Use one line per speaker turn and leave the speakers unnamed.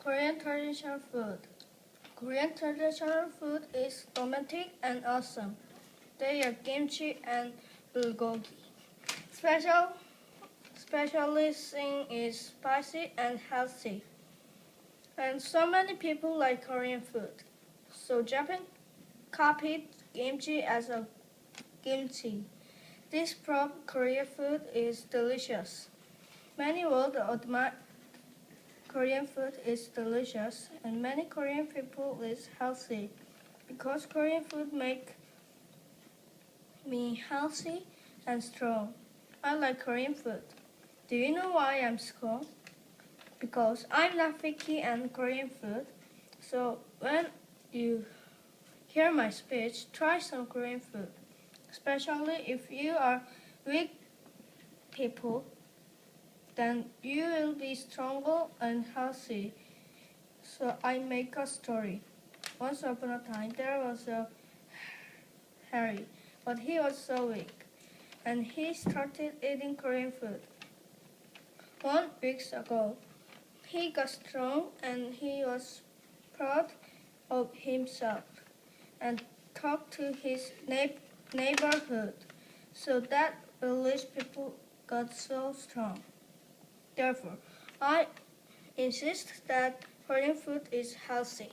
Korean traditional food. Korean traditional food is romantic and awesome. They are kimchi and bulgogi. Especially thing is spicy and healthy. And so many people like Korean food. So Japan copied kimchi as a kimchi. This pro-Korean food is delicious. Many world admire Korean food is delicious, and many Korean people is healthy because Korean food make me healthy and strong. I like Korean food. Do you know why I'm strong? Because I'm not picky and Korean food. So when you hear my speech, try some Korean food. Especially if you are weak people, then you will be stronger and healthy. So I make a story. Once upon a time, there was a Harry, but he was so weak, and he started eating Korean food. 1 week ago, he got strong and he was proud of himself and talked to his neighborhood. So that village people got so strong. Therefore, I insist that Korean food is healthy.